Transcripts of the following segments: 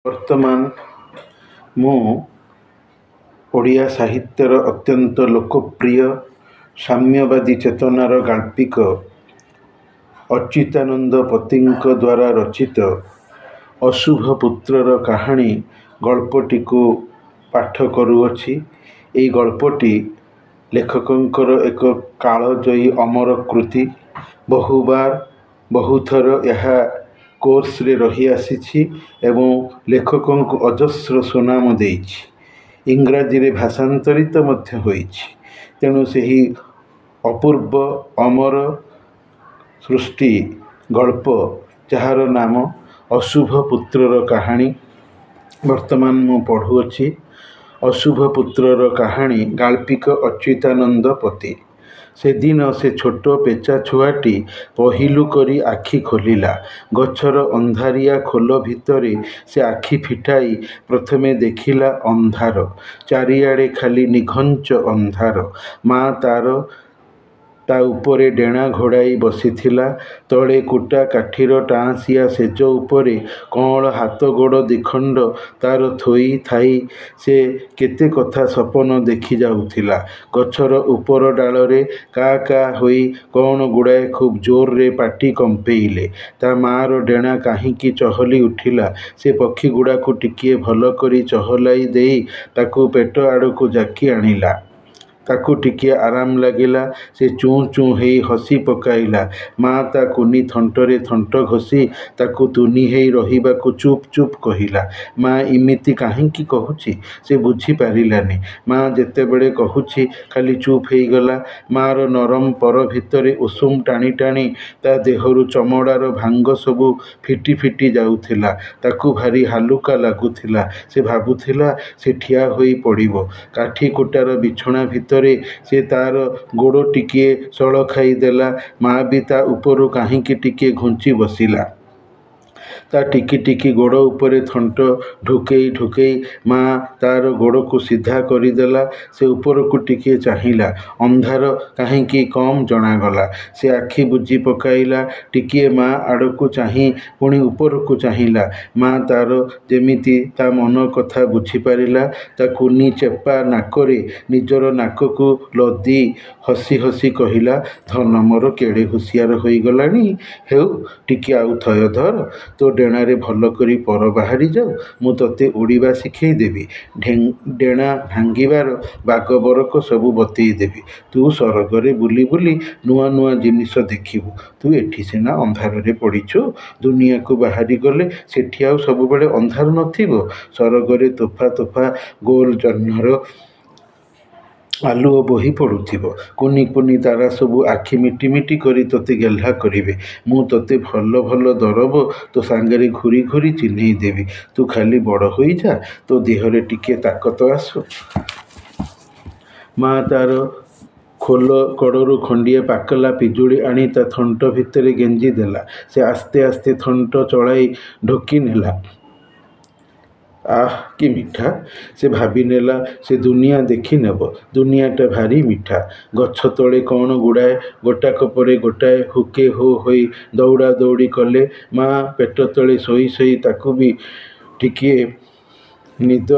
ବର୍ତ୍ତମାନ ମୁଁ ଓଡ଼ିଆ ସାହିତ୍ୟର ଅତ୍ୟନ୍ତ ଲୋକପ୍ରିୟ ସାମ୍ୟବାଦୀ ଚେତନାର ଗାଳ୍ପିକ ଅଚ୍ୟୁତାନନ୍ଦ ପତିଙ୍କ ଦ୍ୱାରା ରଚିତ ଅଶୁଭ ପୁତ୍ରର କାହାଣୀ ଗଳ୍ପଟିକୁ ପାଠ କରୁଅଛି। ଏହି ଗଳ୍ପଟି ଲେଖକଙ୍କର ଏକ କାଳଜୟୀ ଅମର କୃତି। ବହୁବାର ବହୁଥର ଏହା କୋର୍ସରେ ରହିଆସିଛି ଏବଂ ଲେଖକଙ୍କୁ ଅଜସ୍ର ସୁନାମ ଦେଇଛି। ଇଂରାଜୀରେ ଭାଷାନ୍ତରିତ ମଧ୍ୟ ହୋଇଛି। ତେଣୁ ସେହି ଅପୂର୍ବ ଅମର ସୃଷ୍ଟି ଗଳ୍ପ ଯାହାର ନାମ ଅଶୁଭ ପୁତ୍ରର କାହାଣୀ ବର୍ତ୍ତମାନ ମୁଁ ପଢ଼ୁଅଛି। ଅଶୁଭ ପୁତ୍ରର କାହାଣୀ ଗାଳ୍ପିକ ଅଚ୍ୟୁତାନନ୍ଦ ପତି। ସେଦିନ ସେ ଛୋଟ ପେଚା ଛୁଆଟି ପହିଲୁ କରି ଆଖି ଖୋଲିଲା। ଗଛର ଅନ୍ଧାରିଆ ଖୋଲ ଭିତରେ ସେ ଆଖି ଫିଟାଇ ପ୍ରଥମେ ଦେଖିଲା ଅନ୍ଧାର। ଚାରିଆଡ଼େ ଖାଲି ନିଘଞ୍ଚ ଅନ୍ଧାର। ମା ତା ଉପରେ ଡେଣା ଘୋଡ଼ାଇ ବସିଥିଲା। ତଳେ କୁଟା କାଠିର ଟାଁସିଆ ଶେଯ ଉପରେ କଅଁଳ ହାତ ଗୋଡ଼ ଦିଖଣ୍ଡ ତାର ଥୋଇ ଥାଇ ସେ କେତେ କଥା ସପନ ଦେଖି ଯାଉଥିଲା। ଗଛର ଉପର ଡାଳରେ କା କା ହୋଇ କଣ ଗୁଡ଼ାଏ ଖୁବ୍ ଜୋରରେ ପାଟି କମ୍ପେଇଲେ। ତା ମା'ର ଡେଣା କାହିଁକି ଚହଲି ଉଠିଲା। ସେ ପକ୍ଷୀଗୁଡ଼ାକୁ ଟିକିଏ ଭଲ କରି ଚହଲାଇ ଦେଇ ତାକୁ ପେଟ ଆଡ଼କୁ ଜାକି ଆଣିଲା। ତାକୁ ଟିକିଏ ଆରାମ ଲାଗିଲା। ସେ ଚୁଁ ଚୁଁ ହେଇ ହସି ପକାଇଲା। ମା ତା କୁନି ଥଣ୍ଟରେ ଥଣ୍ଟ ଘଷି ତାକୁ ତୁନି ହେଇ ରହିବାକୁ ଚୁପ୍ ଚୁପ୍ କହିଲା। ମା ଇମିତି କାହିଁକି କହୁଛି ସେ ବୁଝି ପାରିଲାନି। ମା ଯେତେବେଳେ କହୁଛି ଖାଲି ଚୁପ୍ ହେଇଗଲା। ମା'ର ନରମ ପର ଭିତରେ ଉଷୁମ ଟାଣି ଟାଣି ତା ଦେହରୁ ଚମଡ଼ାର ଭାଙ୍ଗ ସବୁ ଫିଟି ଫିଟି ଯାଉଥିଲା। ତାକୁ ଭାରି ହାଲୁକା ଲାଗୁଥିଲା। ସେ ଭାବୁଥିଲା ସେ ଠିଆ ହୋଇ ପଡ଼ିବ। କାଠି କୁଟାର ବିଛଣା ଭିତରେ ସେ ତାର ଗୋଡ଼ ଟିକିଏ ସଳଖାଇ ଦେଲା। ମା ବି ତା ଉପରୁ କାହିଁକି ଟିକିଏ ଘୁଞ୍ଚି ବସିଲା। ତା ଟିକି ଟିକି ଗୋଡ଼ ଉପରେ ଥଣ୍ଟ ଢୁକେଇ ଢୁକେଇ ମା ତାର ଗୋଡ଼କୁ ସିଧା କରିଦେଲା। ସେ ଉପରକୁ ଟିକିଏ ଚାହିଁଲା। ଅନ୍ଧାର କାହିଁକି କମ୍ ଜଣାଗଲା। ସେ ଆଖି ବୁଜି ପକାଇଲା। ଟିକିଏ ମା ଆଡ଼କୁ ଚାହିଁ ପୁଣି ଉପରକୁ ଚାହିଁଲା। ମା ତାର ଯେମିତି ତା ମନ କଥା ବୁଝିପାରିଲା। ତା କୁନି ଚେପା ନାକରେ ନିଜର ନାକକୁ ଲଦି ହସି ହସି କହିଲା, ଧନ ମୋର କେଡ଼େ ହୁସିଆର ହୋଇଗଲାଣି। ହେଉ ଟିକିଏ ଆଉ ଥୟ ଧର। ତୋ ଡେଣାରେ ଭଲ କରି ପର ବାହାରି ଯାଉ। ମୁଁ ତୋତେ ଉଡ଼ିବା ଶିଖେଇ ଦେବି। ଡେଣା ଭାଙ୍ଗିବାର ବାଗ ବରକ ସବୁ ବତେଇ ଦେବି। ତୁ ସରଗରେ ବୁଲି ବୁଲି ନୂଆ ନୂଆ ଜିନିଷ ଦେଖିବୁ। ତୁ ଏଠି ସିନା ଅନ୍ଧାରରେ ପଡ଼ିଛୁ। ଦୁନିଆକୁ ବାହାରି ଗଲେ ସେଠି ଆଉ ସବୁବେଳେ ଅନ୍ଧାର ନଥିବ। ସରଗରେ ତୋଫା ତୋଫା ଗୋଲ ଜହ୍ନର ଆଲୁଅ ବୋହି ପଡ଼ୁଥିବ। କୁନି କୁନି ତାରା ସବୁ ଆଖି ମିଟି ମିଟି କରି ତୋତେ ଗେହ୍ଲା କରିବେ। ମୁଁ ତୋତେ ଭଲ ଭଲ ଦରବ ତୋ ସାଙ୍ଗରେ ଘୂରି ଘୂରି ଚିହ୍ନେଇ ଦେବି। ତୁ ଖାଲି ବଡ଼ ହୋଇଯା। ତୋ ଦେହରେ ଟିକିଏ ତାକତ ଆସୁ। ମା ତାର ଖୋଲ କଡ଼ରୁ ଖଣ୍ଡିଏ ପାକଲା ପିଜୁଳି ଆଣି ତା ଥଣ୍ଟ ଭିତରେ ଗେଞ୍ଜି ଦେଲା। ସେ ଆସ୍ତେ ଆସ୍ତେ ଥଣ୍ଟ ଚଳାଇ ଢୋକି ନେଲା। ଆଃ କି ମିଠା। ସେ ଭାବିନେଲା ସେ ଦୁନିଆ ଦେଖି ନେବ। ଦୁନିଆଟା ଭାରି ମିଠା। ଗଛ ତଳେ କଣ ଗୁଡ଼ାଏ ଗୋଟାକ ପରେ ଗୋଟାଏ ହୁକେ ହୋ ହୋଇ ଦଉଡ଼ା ଦଉଡ଼ି କଲେ। ମା ପେଟ ତଳେ ଶୋଇ ଶୋଇ ତାକୁ ବି ଟିକିଏ ନିଦ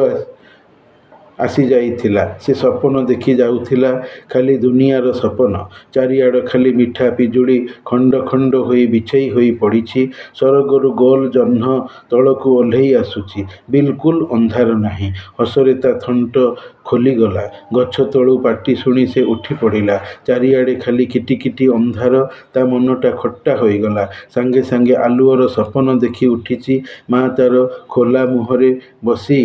ଆସିଯାଇଥିଲା। ସେ ସପନ ଦେଖି ଯାଉଥିଲା। ଖାଲି ଦୁନିଆର ସପନ। ଚାରିଆଡ଼ ଖାଲି ମିଠା ପିଜୁଳି ଖଣ୍ଡ ଖଣ୍ଡ ହୋଇ ବିଛେଇ ହୋଇ ପଡ଼ିଛି। ସରଗରୁ ଗୋଲ ଜହ୍ନ ତଳକୁ ଓହ୍ଲେଇ ଆସୁଛି। ବିଲକୁଲ ଅନ୍ଧାର ନାହିଁ। ହସରେ ତା ଥଣ୍ଟ ଖୋଲିଗଲା। ଗଛ ତଳୁ ପାଟି ଶୁଣି ସେ ଉଠି ପଡ଼ିଲା। ଚାରିଆଡ଼େ ଖାଲି କିଟି କିଟି ଅନ୍ଧାର। ତା ମନଟା ଖଟା ହୋଇଗଲା। ସାଙ୍ଗେ ସାଙ୍ଗେ ଆଲୁଅର ସପନ ଦେଖି ଉଠିଛି। ମା ତାର ଖୋଲା ମୁହଁରେ ବସି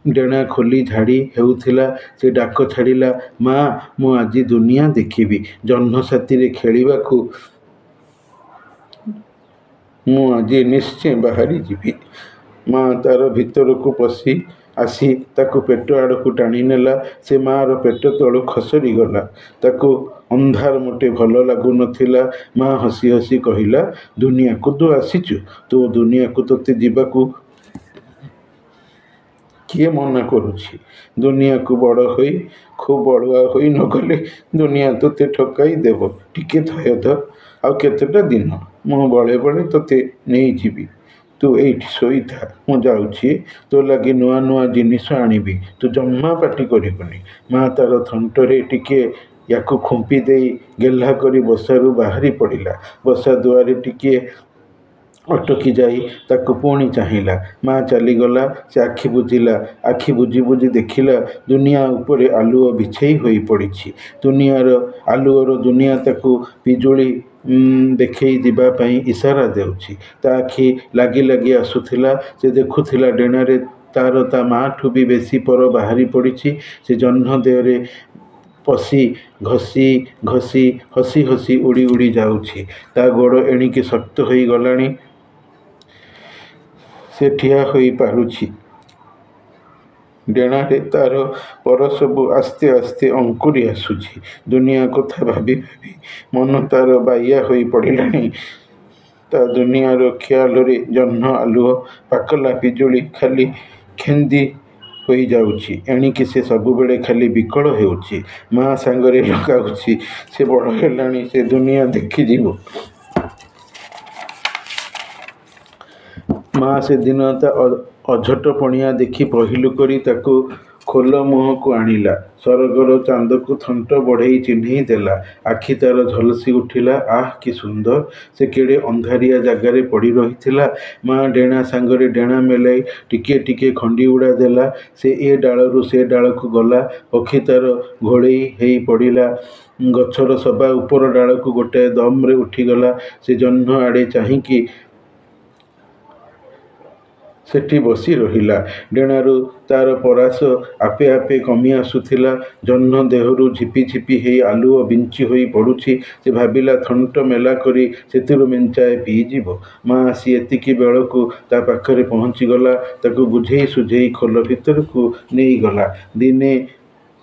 ଡେଣା ଖୋଲି ଝାଡ଼ି ହେଉଥିଲା। ସେ ଡାକ ଛାଡ଼ିଲା, ମା ମୁଁ ଆଜି ଦୁନିଆ ଦେଖିବି। ଜହ୍ନ ସାଥିରେ ଖେଳିବାକୁ ମୁଁ ଆଜି ନିଶ୍ଚେ ବାହାରି ଯିବି। ମା ତାର ଭିତରକୁ ପଶି ଆସି ତାକୁ ପେଟ ଆଡ଼କୁ ଟାଣି ନେଲା। ସେ ମା'ର ପେଟ ତଳୁ ଖସରି ଗଲା। ତାକୁ ଅନ୍ଧାର ମୋଟେ ଭଲ ଲାଗୁନଥିଲା। ମା ହସି ହସି କହିଲା, ଦୁନିଆକୁ ତୁ ଆସିଛୁ। ତୋ ଦୁନିଆକୁ ତୋତେ ଯିବାକୁ କିଏ ମନା କରୁଛି। ଦୁନିଆକୁ ବଡ଼ ହୋଇ ଖୁବ୍ ବଳୁଆ ହୋଇ ନଗଲେ ଦୁନିଆ ତୋତେ ଠକାଇ ଦେବ। ଟିକେ ଥୟ ଧର। ଆଉ କେତେଟା ଦିନ। ମୁଁ ବଳେ ବଳେ ତୋତେ ନେଇଯିବି। ତୁ ଏଇଠି ଶୋଇଥା, ମୁଁ ଯାଉଛି ତୋ ଲାଗି ନୂଆ ନୂଆ ଜିନିଷ ଆଣିବି, ତୁ ଜମା ପାଟି କରିବୁନି। ମା ତାର ଥଣ୍ଟରେ ଟିକିଏ ୟାକୁ ଖୁମ୍ପି ଦେଇ ଗେହ୍ଲା କରି ବସାରୁ ବାହାରି ପଡ଼ିଲା। ବସା ଦୁଆରେ ଟିକିଏ ଅଟକି ଯାଇ ତାକୁ ପୁଣି ଚାହିଁଲା। ମା ଚାଲିଗଲା। ସେ ଆଖି ବୁଜିଲା। ଆଖି ବୁଜି ବୁଜି ଦେଖିଲା ଦୁନିଆ ଉପରେ ଆଲୁଅ ବିଛେଇ ହୋଇ ପଡ଼ିଛି। ଆଲୁଅର ଦୁନିଆ ତାକୁ ପିଜୁଳି ଦେଖେଇ ଯିବା ପାଇଁ ଇସାରା ଦେଉଛି। ତା ଆଖି ଲାଗି ଲାଗି ଆସୁଥିଲା। ସେ ଦେଖୁଥିଲା ଡେଣାରେ ତାର ତା ମାଠୁ ବି ବେଶୀ ପର ବାହାରି ପଡ଼ିଛି। ସେ ଜହ୍ନ ଦେହରେ ପଶି ଘଷି ଘଷି ହସି ହସି ଉଡ଼ି ଉଡ଼ି ଯାଉଛି। ତା ଗୋଡ଼ ଏଣିକି ଶକ୍ତ ହୋଇ ଗଲାଣି। ସେ ଠିଆ ହୋଇ ପାରୁଛି। ଡେଣାରେ ତାର ପର ସବୁ ଆସ୍ତେ ଆସ୍ତେ ଅଙ୍କୁରି ଆସୁଛି। ଦୁନିଆ କଥା ଭାବି ଭାବି ମନ ତାର ବାଇଆ ହୋଇ ପଡ଼ିଲାଣି। ତା ଦୁନିଆର ଖିଆଲରେ ଜହ୍ନ ଆଲୁଅ, ପାକଲା ପିଜୁଳି ଖାଲି ଖେନ୍ଦି ହୋଇ ଯାଉଛି। ଏଣିକି ସେ ସବୁବେଳେ ଖାଲି ବିକଳ ହେଉଛି। ମା ସାଙ୍ଗରେ ଲଗାଉଛି। ସେ ବଡ଼ ହେଲାଣି। ସେ ଦୁନିଆ ଦେଖିଯିବ। ମା ସେଦିନ ତା ଅଝଟପଣିଆ ଦେଖି ପହିଲୁ କରି ତାକୁ ଖୋଲ ମୁହଁକୁ ଆଣିଲା। ସରଗର ଚାନ୍ଦକୁ ଥଣ୍ଟ ବଢ଼େଇ ଚିହ୍ନେଇ ଦେଲା। ଆଖି ତାର ଝଲସି ଉଠିଲା। ଆଃ କି ସୁନ୍ଦର! ସେ କେଡ଼େ ଅନ୍ଧାରିଆ ଜାଗାରେ ପଡ଼ି ରହିଥିଲା। ମା ଡେଣା ସାଙ୍ଗରେ ଡେଣା ମେଲାଇ ଟିକିଏ ଟିକିଏ ଖଣ୍ଡିଉଡ଼ା ଦେଲା। ସେ ଏ ଡାଳରୁ ସେ ଡାଳକୁ ଗଲା। ପକ୍ଷୀ ତାର ଘୋଳେଇ ହେଇ ପଡ଼ିଲା ଗଛର ସବା ଉପର ଡାଳକୁ। ଗୋଟାଏ ଦମରେ ଉଠିଗଲା। ସେ ଜହ୍ନ ଆଡ଼େ ଚାହିଁକି ସେଠି ବସି ରହିଲା। ଡେଣାରୁ ତାର ପରାଶ ଆପେ ଆପେ କମି ଆସୁଥିଲା। ଜହ୍ନ ଦେହରୁ ଝିପି ଝିପି ହେଇ ଆଲୁଅ ବିଞ୍ଚି ହୋଇ ପଡ଼ୁଛି। ସେ ଭାବିଲା ଥଣ୍ଟ ମେଲା କରି ସେଥିରୁ ମେଞ୍ଚାଏ ପିଇଯିବ। ମା ଆସି ଏତିକି ବେଳକୁ ତା ପାଖରେ ପହଞ୍ଚିଗଲା। ତାକୁ ବୁଝେଇ ସୁଝେଇ ଖୋଲ ଭିତରକୁ ନେଇଗଲା। ଦିନେ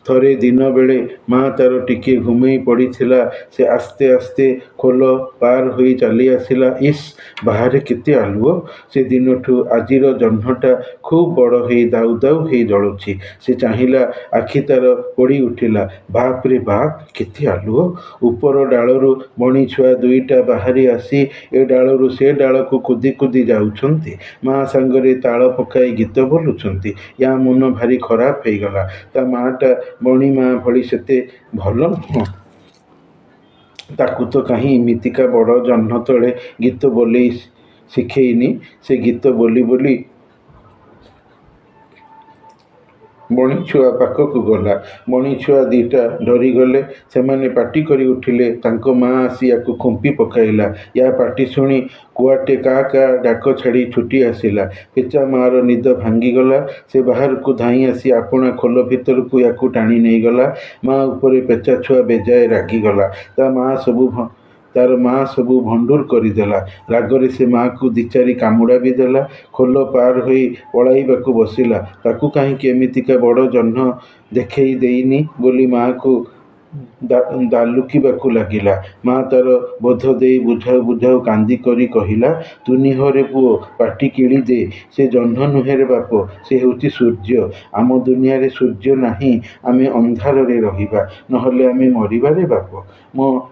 ଥରେ ଦିନବେଳେ ମା ତାର ଟିକିଏ ଘୁମେଇ ପଡ଼ିଥିଲା। ସେ ଆସ୍ତେ ଆସ୍ତେ ଖୋଲ ପାର ହୋଇ ଚାଲି ଆସିଲା। ଇସ୍, ବାହାରେ କେତେ ଆଲୁଅ! ସେ ଦିନଠୁ ଆଜିର ଜହ୍ନଟା ଖୁବ୍ ବଡ଼ ହେଇ ଦାଉ ଦାଉ ହେଇ ଜଳୁଛି। ସେ ଚାହିଁଲା। ଆଖି ତାର ପୋଡ଼ି ଉଠିଲା। ବାପ୍ ରେ ବାପ୍, କେତେ ଆଲୁଅ! ଉପର ଡାଳରୁ ବଣିଛୁଆ ଦୁଇଟା ବାହାରି ଆସି ଏ ଡାଳରୁ ସେ ଡାଳକୁ କୁଦି କୁଦି ଯାଉଛନ୍ତି। ମା ସାଙ୍ଗରେ ତାଳ ପକାଇ ଗୀତ ବୋଲୁଛନ୍ତି। ୟା ମନ ଭାରି ଖରାପ ହେଇଗଲା। ତା ମାଟା ବଣି ମା ଭଳି ସେତେ ଭଲ ନୁହଁ। ତାକୁ ତ କାହିଁ ଇମିତିକା ବଡ଼ ଜହ୍ନ ତଳେ ଗୀତ ବୋଲେଇ ଶିଖେଇନି। ସେ ଗୀତ ବୋଲି ବୋଲି ବଣିଛୁଆ ପାଖକୁ ଗଲା। ବଣିଛୁଆ ଦି'ଟା ଡରିଗଲେ। ସେମାନେ ପାଟି କରି ଉଠିଲେ। ତାଙ୍କ ମା ଆସି ୟାକୁ ଖୁମ୍ପି ପକାଇଲା। ୟା ପାଟି ଶୁଣି କୁଆଟେ କା କା ଡାକ ଛାଡ଼ି ଛୁଟି ଆସିଲା। ପେଚା ମା'ର ନିଦ ଭାଙ୍ଗିଗଲା। ସେ ବାହାରକୁ ଧାଇଁ ଆସି ଆପଣା ଖୋଲ ଭିତରକୁ ୟାକୁ ଟାଣି ନେଇଗଲା। ମା ଉପରେ ପେଚାଛୁଆ ବେଜାଏ ରାଗିଗଲା। ତାର ମା ସବୁ ଭଣ୍ଡୁର କରିଦେଲା। ରାଗରେ ସେ ମା'କୁ ଦି'ଚାରି କାମୁଡ଼ା ବି ଦେଲା। ଖୋଲ ପାର ହୋଇ ପଳାଇବାକୁ ବସିଲା। ତାକୁ କାହିଁକି ଏମିତିକା ବଡ଼ ଜହ୍ନ ଦେଖେଇ ଦେଇନି ବୋଲି ମା'କୁ ଦାଲୁକିବାକୁ ଲାଗିଲା। ମା ତାର ବୋଧ ଦେଇ ବୁଝାଉ ବୁଝାଉ କାନ୍ଦି କରି କହିଲା, ତୁ ନିହରେ ପୁଅ, ପାଟି କିଳି ଦେ। ସେ ଜହ୍ନ ନୁହେଁରେ ବାପ, ସେ ହେଉଛି ସୂର୍ଯ୍ୟ। ଆମ ଦୁନିଆରେ ସୂର୍ଯ୍ୟ ନାହିଁ। ଆମେ ଅନ୍ଧାରରେ ରହିବା, ନହେଲେ ଆମେ ମରିବାରେ ବାପ।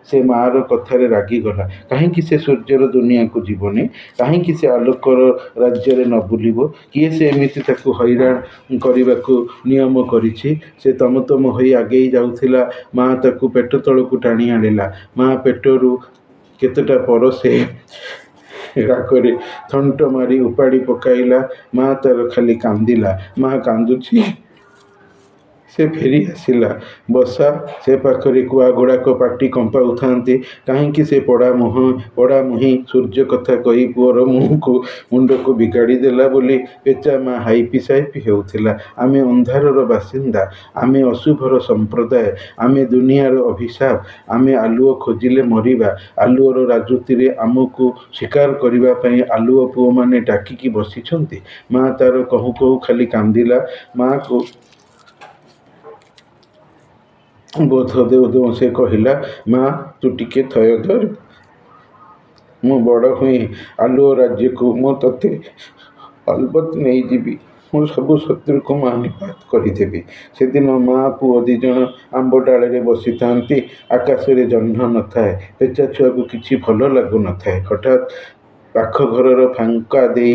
ସେ ମା'ର କଥାରେ ରାଗିଗଲା। କାହିଁକି ସେ ସୂର୍ଯ୍ୟର ଦୁନିଆକୁ ଯିବନି? କାହିଁକି ସେ ଆଲୋକର ରାଜ୍ୟରେ ନ ବୁଲିବ? କିଏ ସେ ଏମିତି ତାକୁ ହଇରାଣ କରିବାକୁ ନିୟମ କରିଛି? ସେ ତମ ତମ ହୋଇ ଆଗେଇ ଯାଉଥିଲା। ମା ତାକୁ ପେଟ ତଳକୁ ଟାଣି ଆଣିଲା। ମା ପେଟରୁ କେତେଟା ପର ସେ ରାଗରେ ଥଣ୍ଟ ମାରି ଉପାଡ଼ି ପକାଇଲା। ମା ତାର ଖାଲି କାନ୍ଦିଲା। ମା କାନ୍ଦୁଛି। ସେ ଫେରି ଆସିଲା। ବସା ସେ ପାଖରେ କୁଆଗୁଡ଼ାକ ପାଟି କମ୍ପାଉଥାନ୍ତି। କାହିଁକି ସେ ପୋଡ଼ାମୁହିଁ ସୂର୍ଯ୍ୟ କଥା କହି ପୁଅର ମୁଣ୍ଡକୁ ବିଗାଡ଼ି ଦେଲା ବୋଲି ପେଚା ମା ହାଇପି ସାଇପି ହେଉଥିଲା। ଆମେ ଅନ୍ଧାରର ବାସିନ୍ଦା। ଆମେ ଅଶୁଭର ସମ୍ପ୍ରଦାୟ। ଆମେ ଦୁନିଆର ଅଭିଶାପ। ଆମେ ଆଲୁଅ ଖୋଜିଲେ ମରିବା। ଆଲୁଅର ରାଜୁତିରେ ଆମକୁ ଶିକାର କରିବା ପାଇଁ ଆଲୁଅ ପୁଅମାନେ ଡାକିକି ବସିଛନ୍ତି। ମା ତାର କହୁ କହୁ ଖାଲି କାନ୍ଦିଲା। ମା'କୁ ବୋଧ ଦେଉ ଦେଉ ସେ କହିଲା, ମା, ତୁ ଟିକେ ଥୟ ଧର। ମୁଁ ବଡ଼ ହୁଏ ଆଲୁଅ ରାଜ୍ୟକୁ ମୁଁ ତତେ ଅଲବତ ନେଇଯିବି। ମୁଁ ସବୁ ଶତ୍ରୁକୁ ମୁଁ ନିପାତ କରିଦେବି। ସେଦିନ ମା ପୁଅ ଦି'ଜଣ ଆମ୍ବ ଡାଳରେ ବସିଥାନ୍ତି। ଆକାଶରେ ଜହ୍ନ ନଥାଏ। ପେଚାଛୁଆକୁ କିଛି ଭଲ ଲାଗୁ ନଥାଏ। ହଠାତ୍ ପାଖ ଘରର ଫାଙ୍କା ଦେଇ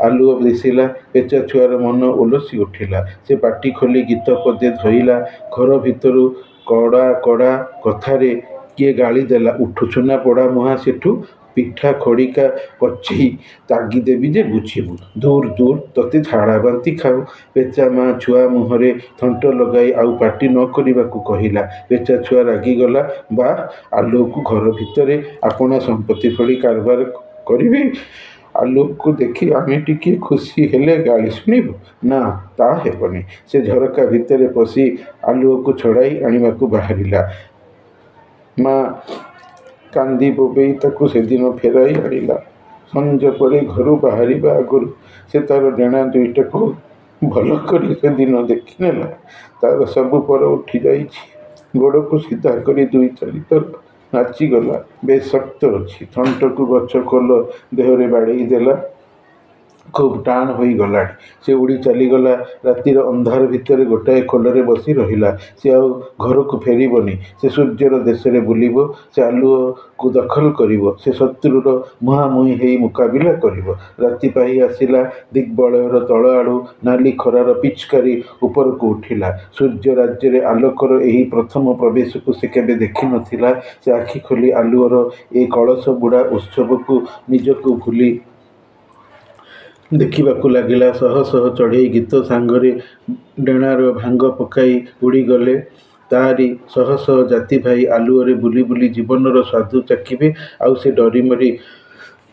ଆଲୁଅ ଦିଶିଲା। ପେଚା ଛୁଆର ମନ ଉଲସି ଉଠିଲା। ସେ ପାଟି ଖୋଲି ଗୀତ ପଦେ ଧଇଲା। ଘର ଭିତରୁ କଡ଼ା କଡ଼ା କଥାରେ କିଏ ଗାଳି ଦେଲା, ଉଠୁଛୁ ନା ପୋଡ଼ା ମୁହାଁ ସେଠୁ, ପିଠା ଖଡ଼ିକା କଚେଇ ତାଗିଦେବି ଯେ ବୁଝିବୁ। ଦୂର୍ ଦୂର୍ ତତେ ଝାଡ଼ା ବାନ୍ତି ଖାଉ। ପେଚା ମା ଛୁଆ ମୁହଁରେ ଥଣ୍ଟ ଲଗାଇ ଆଉ ପାଟି ନ କରିବାକୁ କହିଲା। ପେଚା ଛୁଆ ରାଗିଗଲା। ବାଃ, ଆଲୁଅକୁ ଘର ଭିତରେ ଆପଣା ସମ୍ପତ୍ତି ଭଳି କାରବାର କରିବେ। ଆଲୁଅକୁ ଦେଖି ଆମେ ଟିକିଏ ଖୁସି ହେଲେ ଗାଳି ଶୁଣିବୁ? ନା, ତା ହେବନି। ସେ ଝରକା ଭିତରେ ପଶି ଆଲୁଅକୁ ଛଡ଼ାଇ ଆଣିବାକୁ ବାହାରିଲା। ମା କାନ୍ଦି ବୋବେଇ ତାକୁ ସେଦିନ ଫେରାଇ ଆଣିଲା। ସଞ୍ଜ ପରେ ଘରୁ ବାହାରିବା ଆଗରୁ ସେ ତାର ଡେଣା ଦୁଇଟାକୁ ଭଲ କରି ସେଦିନ ଦେଖିନେଲା। ତାର ସବୁ ପର ଉଠି ଯାଇଛି। ଗୋଡ଼କୁ ସିଧା କରି 2-4 ଥର ନାଚିଗଲା। ବେଶ୍ ଶକ୍ତ ଅଛି। ଥଣ୍ଟକୁ ଗଛ କୋଲ ଦେହରେ ବାଡ଼େଇ ଦେଲା। ଖୁବ୍ ଟାଣ ହୋଇଗଲାଣି। ସେ ଉଡ଼ି ଚାଲିଗଲା। ରାତିର ଅନ୍ଧାର ଭିତରେ ଗୋଟାଏ ଖୋଲରେ ବସି ରହିଲା। ସେ ଆଉ ଘରକୁ ଫେରିବନି। ସେ ସୂର୍ଯ୍ୟର ଦେଶରେ ବୁଲିବ। ସେ ଆଲୁଅକୁ ଦଖଲ କରିବ। ସେ ଶତ୍ରୁର ମୁହାଁମୁହିଁ ହେଇ ମୁକାବିଲା କରିବ। ରାତି ପାହି ଆସିଲା। ଦିଗ୍ବଳୟର ତଳ ଆଡ଼ୁ ନାଲି ଖରାର ପିଚକାରି ଉପରକୁ ଉଠିଲା। ସୂର୍ଯ୍ୟ ରାଜ୍ୟରେ ଆଲୋକର ଏହି ପ୍ରଥମ ପ୍ରବେଶକୁ ସେ କେବେ ଦେଖି ନ ଥିଲା। ସେ ଆଖି ଖୋଲି ଆଲୁଅର ଏ କଳସ ବୁଡ଼ା ଉତ୍ସବକୁ ନିଜକୁ ଭୁଲି ଦେଖିବାକୁ ଲାଗିଲା। ଶହ ଶହ ଚଢ଼େଇ ଗୀତ ସାଙ୍ଗରେ ଡେଣାର ଭାଙ୍ଗ ପକାଇ ଉଡ଼ିଗଲେ। ତାରି ଶହ ଶହ ଜାତିଭାଇ ଆଲୁଅରେ ବୁଲି ବୁଲି ଜୀବନର ସ୍ୱାଦୁ ଚାଖିବେ। ଆଉ ସେ ଡରି ମରି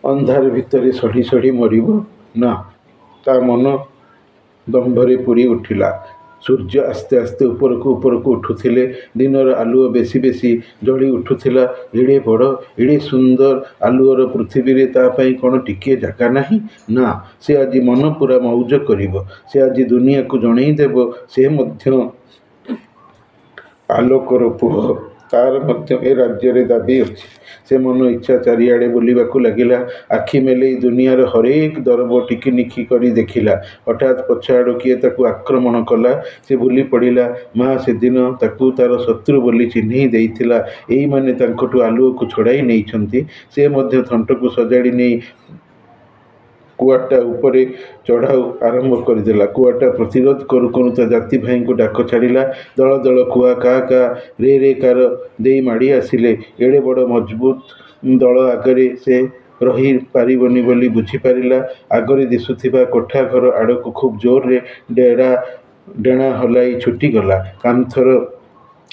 ଅନ୍ଧାର ଭିତରେ ସଢ଼ି ସଢ଼ି ମରିବ ନା। ତା ମନ ଦମ୍ଭରେ ପୂରି ଉଠିଲା। ସୂର୍ଯ୍ୟ ଆସ୍ତେ ଆସ୍ତେ ଉପରକୁ ଉପରକୁ ଉଠୁଥିଲେ। ଦିନର ଆଲୁଅ ବେଶୀ ବେଶୀ ଜଳି ଉଠୁଥିଲା। ଏଡ଼େ ବଡ଼, ଏଡ଼େ ସୁନ୍ଦର ଆଲୁଅର ପୃଥିବୀରେ ତା ପାଇଁ କ'ଣ ଟିକିଏ ଜାଗା ନାହିଁ? ନା, ସେ ଆଜି ମନ ପୂରା ମଉଜ କରିବ। ସେ ଆଜି ଦୁନିଆକୁ ଜଣେଇ ଦେବ ସେ ମଧ୍ୟ ଆଲୋକର ପୁଅ। ତାର ମଧ୍ୟ ଏ ରାଜ୍ୟରେ ଦାବୀ ଅଛି। ସେ ମନ ଇଚ୍ଛା ଚାରିଆଡ଼େ ବୁଲିବାକୁ ଲାଗିଲା। ଆଖି ମେଲେଇ ଦୁନିଆର ହରେକ ଦରବ ଟିକିନିଖି କରି ଦେଖିଲା। ହଠାତ୍ ପଛଆଡ଼ୁ କିଏ ତାକୁ ଆକ୍ରମଣ କଲା। ସେ ଭୁଲି ପଡ଼ିଲା। ମା ସେଦିନ ତାକୁ ତାର ଶତ୍ରୁ ବୋଲି ଚିହ୍ନେଇ ଦେଇଥିଲା। ଏଇମାନେ ତାଙ୍କଠୁ ଆଲୁଅକୁ ଛଡ଼ାଇ ନେଇଛନ୍ତି। ସେ ମଧ୍ୟ ଥଣ୍ଟକୁ ସଜାଡ଼ି ନେଇ କୁଆଟା ଉପରେ ଚଢ଼ାଉ ଆରମ୍ଭ କରିଦେଲା। କୁଆଟା ପ୍ରତିରୋଧ କରୁ କରୁ ତା ଜାତି ଭାଇଙ୍କୁ ଡାକ ଛାଡ଼ିଲା। ଦଳ ଦଳ କୁଆ କା କା ରେ ରେ କାର ଦେଇ ମାଡ଼ି ଆସିଲେ। ଏଡ଼େ ବଡ଼ ମଜବୁତ ଦଳ ଆଗରେ ସେ ରହି ପାରିବନି ବୋଲି ବୁଝିପାରିଲା। ଆଗରେ ଦିଶୁଥିବା କୋଠା ଘର ଆଡ଼କୁ ଖୁବ୍ ଜୋରରେ ଡେଣା ହଲାଇ ଛୁଟିଗଲା। କାନ୍ଥର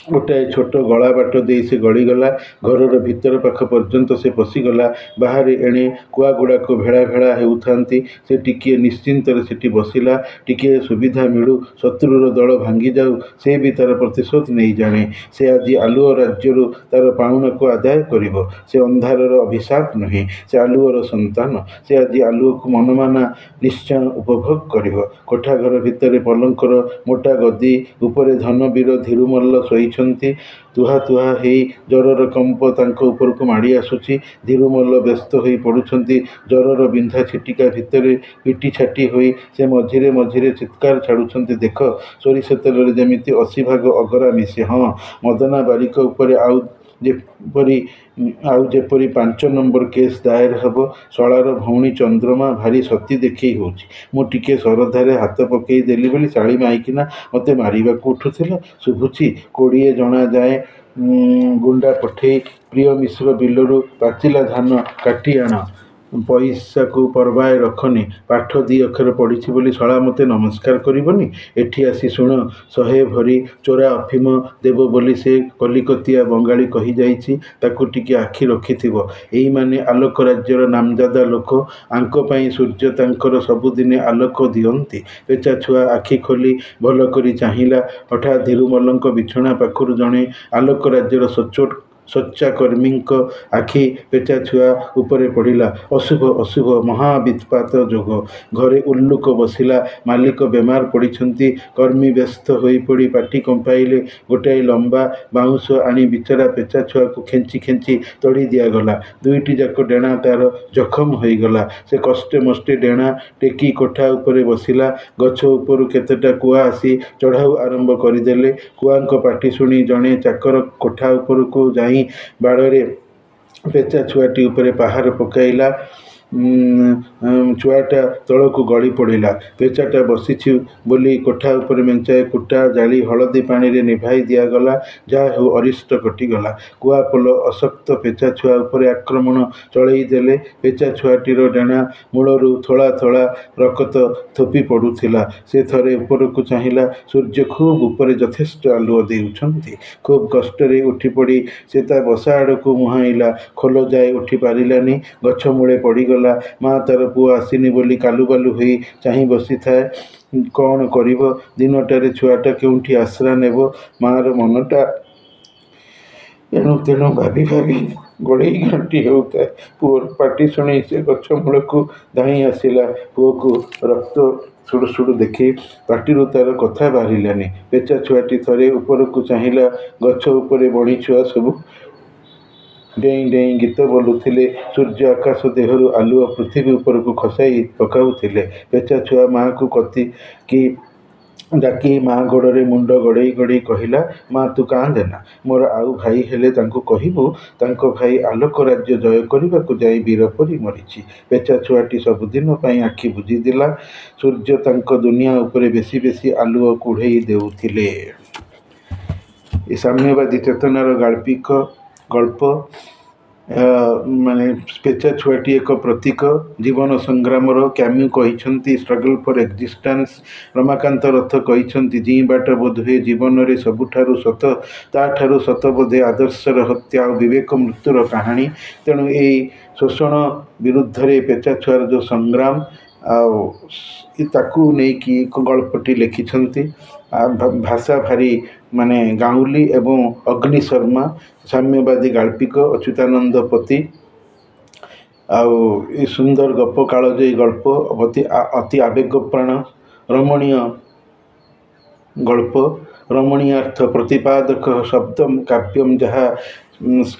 ଗୋଟାଏ ଛୋଟ ଗଳା ବାଟ ଦେଇ ସେ ଗଳିଗଲା। ଘରର ଭିତର ପାଖ ପର୍ଯ୍ୟନ୍ତ ସେ ପଶିଗଲା। ବାହାରେ ଏଣେ କୁଆଗୁଡ଼ାକ ଭେଳା ଭେଳା ହେଉଥାନ୍ତି। ସେ ଟିକିଏ ନିଶ୍ଚିନ୍ତରେ ସେଠି ବସିଲା। ଟିକିଏ ସୁବିଧା ମିଳୁ, ଶତ୍ରୁର ଦଳ ଭାଙ୍ଗିଯାଉ, ସେ ବି ତାର ପ୍ରତିଶୋଧ ନେଇ ଜାଣେ। ସେ ଆଜି ଆଲୁଅ ରାଜ୍ୟରୁ ତାର ପାଉଣାକୁ ଆଦାୟ କରିବ। ସେ ଅନ୍ଧାରର ଅଭିଶାପ ନୁହେଁ, ସେ ଆଲୁଅର ସନ୍ତାନ। ସେ ଆଜି ଆଲୁଅକୁ ମନମାନା ନିଶ୍ଚୟ ଉପଭୋଗ କରିବ। କୋଠାଘର ଭିତରେ ପଲଙ୍କର ମୋଟା ଗଦି ଉପରେ ଧନବୀର ଧୀରୁମଲ୍ଲ ଶୋଇଛନ୍ତି। ତୁହା ତୁହା ହେଇ ଜ୍ୱରର କମ୍ପ ତାଙ୍କ ଉପରକୁ ମାଡ଼ି ଆସୁଛି। ଧୀରୁମଲ୍ଲ ବ୍ୟସ୍ତ ହୋଇ ପଡ଼ୁଛନ୍ତି। ଜ୍ୱରର ବିନ୍ଧା ଛିଟିକା ଭିତରେ ପିଟି ଛାଟି ହୋଇ ସେ ମଝିରେ ମଝିରେ ଚିତ୍କାର ଛାଡ଼ୁଛନ୍ତି, ଦେଖ, ସୋରିଷ ତେଲରେ ଯେମିତି 80 ଭାଗ ଅଗରା ମିଶେ। ହଁ, ମଦନା ବାରିକ ଉପରେ ଆଉ ଯେପରି 5 ନମ୍ବର କେସ୍ ଦାଏର ହେବ। ଶଳାର ଭଉଣୀ ଚନ୍ଦ୍ରମା ଭାରି ସତୀ ଦେଖେଇ ହେଉଛି। ମୁଁ ଟିକିଏ ଶରଧାରେ ହାତ ପକେଇ ଦେଲି ବୋଲି ଶାଳୀ ମାଇକିନା ମୋତେ ମାରିବାକୁ ଉଠୁଥିଲା। ଶୁଭୁଛି? 20 ଜଣା ଯାଏ ଗୁଣ୍ଡା ପଠେଇ ପ୍ରିୟ ମିଶ୍ର ବିଲରୁ ପାଚିଲା ଧାନ କାଟି ଆଣ। ପଇସାକୁ ପରବାଏ ରଖନି। ପାଠ 2 ଅକ୍ଷର ପଢ଼ିଛି ବୋଲି ଶଳା ମୋତେ ନମସ୍କାର କରିବନି। ଏଠି ଆସି ଶୁଣ, 100 ଭରି ଚୋରା ଅଫିମ ଦେବ ବୋଲି ସେ କଲିକତିଆ ବଙ୍ଗାଳୀ କହିଯାଇଛି। ତାକୁ ଟିକିଏ ଆଖି ରଖିଥିବ। ଏଇମାନେ ଆଲୋକ ରାଜ୍ୟର ନାମଜାଦା ଲୋକ। ଆଙ୍କ ପାଇଁ ସୂର୍ଯ୍ୟ ତାଙ୍କର ସବୁଦିନେ ଆଲୋକ ଦିଅନ୍ତି। ପେଚା ଛୁଆ ଆଖି ଖୋଲି ଭଲ କରି ଚାହିଁଲା। ହଠାତ୍ ଧୀରୁମଲ୍ଲଙ୍କ ବିଛଣା ପାଖରୁ ଜଣେ ଆଲୋକ ରାଜ୍ୟର ଶଯ୍ୟାକର୍ମୀଙ୍କ ଆଖି ପେଚା ଛୁଆ ଉପରେ ପଡ଼ିଲା। ଅଶୁଭ, ଅଶୁଭ, ମହାବିତ୍ପାତ ଯୋଗ। ଘରେ ଉଲ୍ଲୁକ ବସିଲା। ମାଲିକ ବେମାର ପଡ଼ିଛନ୍ତି। କର୍ମୀ ବ୍ୟସ୍ତ ହୋଇପଡ଼ି ପାଟି କମ୍ପାଇଲେ। ଗୋଟାଏ ଲମ୍ବା ବାଉଁଶ ଆଣି ବିଚରା ପେଚା ଛୁଆକୁ ଖେଞ୍ଚି ଖେଞ୍ଚି ତଡ଼ି ଦିଆଗଲା। 2ଟି ଯାକ ଡେଣା ତାର ଜଖମ ହୋଇଗଲା। ସେ କଷ୍ଟେ ମଷ୍ଟେ ଡେଣା ଟେକି କୋଠା ଉପରେ ବସିଲା। ଗଛ ଉପରୁ କେତେଟା କୁଆ ଆସି ଚଢ଼ାଉ ଆରମ୍ଭ କରିଦେଲେ। କୁଆଙ୍କ ପାଟି ଶୁଣି ଜଣେ ଚାକର କୋଠା ଉପରକୁ ଯାଇ ବାଡ଼ରେ ପେଚା ଛୁଆଟି ଉପରେ ପାହାର ପକାଇଲା। ଛୁଆଟା ତଳକୁ ଗଳି ପଡ଼ିଲା। ପେଚାଟା ବସିଛି ବୋଲି କୋଠା ଉପରେ ମେଞ୍ଚାଏ କୁଟା ଜାଳି ହଳଦୀ ପାଣିରେ ନିଭାଇ ଦିଆଗଲା। ଯାହା ହେଉ ଅରିଷ୍ଟ କଟିଗଲା। କୁଆପୋଲ ଅଶକ୍ତ ପେଚା ଛୁଆ ଉପରେ ଆକ୍ରମଣ ଚଳେଇ ଦେଲେ। ପେଚା ଛୁଆଟିର ଡେଣା ମୂଳରୁ ଥୋଳା ଥୋଳା ରକତ ଥୋପି ପଡ଼ୁଥିଲା। ସେ ଥରେ ଉପରକୁ ଚାହିଁଲା। ସୂର୍ଯ୍ୟ ଖୁବ୍ ଉପରେ ଯଥେଷ୍ଟ ଆଲୁଅ ଦେଉଛନ୍ତି। ଖୁବ୍ କଷ୍ଟରେ ଉଠିପଡ଼ି ସେ ତା ବସା ଆଡ଼କୁ ମୁହାଁଇଲା। ଖୋଲ ଯାଏ ଉଠି ପାରିଲାନି। ଗଛ ମୂଳେ ପଡ଼ିଗଲା। ମା ତାର ପୁଅ ଆସିନି ବୋଲି କାଲୁବାଲୁ ହୋଇ ଚାହିଁ ବସିଥାଏ। କ'ଣ କରିବ? ଦିନଟାରେ ଛୁଆଟା କେଉଁଠି ଆଶ୍ରା ନେବ? ମା'ର ମନଟା ଏଣୁ ତେଣୁ ଭାବି ଭାବି ଗୋଳେଇ ଘାଣ୍ଟି ହେଉଥାଏ। ପୁଅର ପାଟି ଶୁଣି ସେ ଗଛ ମୂଳକୁ ଧାଇଁ ଆସିଲା। ପୁଅକୁ ରକ୍ତ ସୁଡ଼ୁ ସୁଡ଼ୁ ଦେଖି ପାଟିରୁ ତାର କଥା ବାହାରିଲାନି। ପେଚା ଛୁଆଟି ଥରେ ଉପରକୁ ଚାହିଁଲା। ଗଛ ଉପରେ ବଣି ଛୁଆ ସବୁ ଡେଇଁ ଡେଇଁ ଗୀତ ବୋଲୁଥିଲେ। ସୂର୍ଯ୍ୟ ଆକାଶ ଦେହରୁ ଆଲୁଅ ପୃଥିବୀ ଉପରକୁ ଖସାଇ ପକାଉଥିଲେ। ପେଚା ଛୁଆ ମା'କୁ କତିକି ଡାକି ମା ଗୋଡ଼ରେ ମୁଣ୍ଡ ଗଡ଼େଇ ଗଡ଼େଇ କହିଲା, ମା ତୁ କାନ୍ଦେନା। ମୋର ଆଉ ଭାଇ ହେଲେ ତାଙ୍କୁ କହିବୁ, ତାଙ୍କ ଭାଇ ଆଲୋକ ରାଜ୍ୟ ଜୟ କରିବାକୁ ଯାଇ ବୀର ପରି ମରିଛି। ପେଚା ଛୁଆଟି ସବୁଦିନ ପାଇଁ ଆଖି ବୁଜିଦେଲା। ସୂର୍ଯ୍ୟ ତାଙ୍କ ଦୁନିଆ ଉପରେ ବେଶୀ ବେଶୀ ଆଲୁଅ କୁଢ଼େଇ ଦେଉଥିଲେ। ଏ ସାମ୍ୟବାଦୀ ଚେତନାର ଗାଳ୍ପିକ ଗଳ୍ପ। ପେଚା ଛୁଆଟି ଏକ ପ୍ରତୀକ ଜୀବନ ସଂଗ୍ରାମର। କ୍ୟାମ୍ୟୁ କହିଛନ୍ତି ଷ୍ଟ୍ରଗଲ୍ ଫର୍ ଏକ୍ଜିଷ୍ଟାନ୍ସ। ରମାକାନ୍ତ ରଥ କହିଛନ୍ତି ଜୀଇଁବାଟା ବୋଧହୁଏ ଜୀବନରେ ସବୁଠାରୁ ସତ, ତା'ଠାରୁ ସତ ବୋଧେ ଆଦର୍ଶର ହତ୍ୟା ଆଉ ବିବେକ ମୃତ୍ୟୁର କାହାଣୀ। ତେଣୁ ଏଇ ଶୋଷଣ ବିରୁଦ୍ଧରେ ପେଚା ଛୁଆର ଯେଉଁ ସଂଗ୍ରାମ ଆଉ ତାକୁ ନେଇକି ଗଳ୍ପଟି ଲେଖିଛନ୍ତି। ଭାଷା ଭାରି ଗାଉଁଲି ଏବଂ ଅଗ୍ନି ଶର୍ମା। ସାମ୍ୟବାଦୀ ଗାଳ୍ପିକ ଅଚ୍ୟୁତାନନ୍ଦ ପତି। ଆଉ ଏ ସୁନ୍ଦର ଗପ କାଳଜୟୀ ଗଳ୍ପ ଅତି ଆବେଗପ୍ରାଣ ରମଣୀୟ ଗଳ୍ପ। ରମଣୀୟାର୍ଥ ପ୍ରତିପାଦକ ଶବ୍ଦମ କାବ୍ୟମ ଯାହା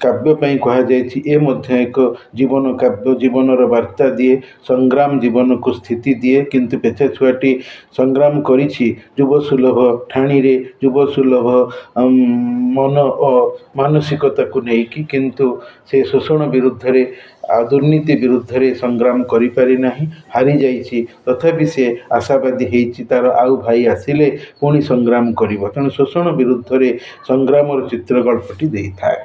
କାବ୍ୟ ପାଇଁ କୁହାଯାଇଛି, ଏ ମଧ୍ୟ ଏକ ଜୀବନ କାବ୍ୟ। ଜୀବନର ବାର୍ତ୍ତା ଦିଏ, ସଂଗ୍ରାମ ଜୀବନକୁ ସ୍ଥିତି ଦିଏ। କିନ୍ତୁ ପେଚା ଛୁଆଟି ସଂଗ୍ରାମ କରିଛି ଯୁବସୁଲଭ ଠାଣିରେ, ଯୁବସୁଲଭ ମନ ଓ ମାନସିକତାକୁ ନେଇକି। କିନ୍ତୁ ସେ ଶୋଷଣ ବିରୁଦ୍ଧରେ ଆଉ ଦୁର୍ନୀତି ବିରୁଦ୍ଧରେ ସଂଗ୍ରାମ କରିପାରି ନାହିଁ, ହାରିଯାଇଛି। ତଥାପି ସେ ଆଶାବାଦୀ ହେଇଛି ତାର ଆଉ ଭାଇ ଆସିଲେ ପୁଣି ସଂଗ୍ରାମ କରିବ। ତେଣୁ ଶୋଷଣ ବିରୁଦ୍ଧରେ ସଂଗ୍ରାମର ଚିତ୍ର ଗଳ୍ପଟି ଦେଇଥାଏ।